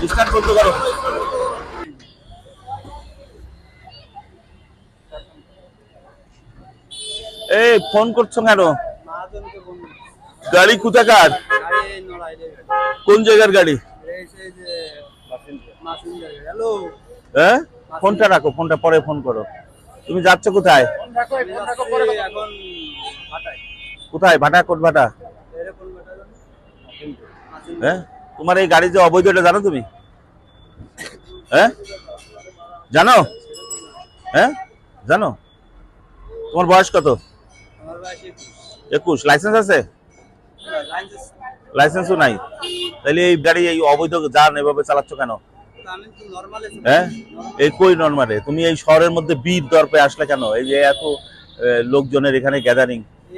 Start বন্ধ করো। এই ফোন করছো কেন? গাড়ি কোথাকার? কোন জায়গার গাড়ি? হ্যাঁ, ফোনটা রাখো, ফোনটা পরে ফোন করো। তুমি যাচ্ছ কোথায়? কোথায়? ভাটা? কোন ভাটা? হ্যাঁ, তোমার এই গাড়ি যে অবৈধ এটা জানো তুমি? হ্যাঁ জানো? হ্যাঁ জানো? তোমার বয়স কত? 21। লাইসেন্স আছে? লাইসেন্সও নাই? তাহলে এই গাড়ি এই অবৈধ যান এভাবে চালাচ্ছ কেন? হ্যাঁ, এই কই নরমালে? তুমি এই শহরের মধ্যে বীর দর্পে আসলে কেন? এই যে এত লোকজনের এখানে গ্যাদারিং,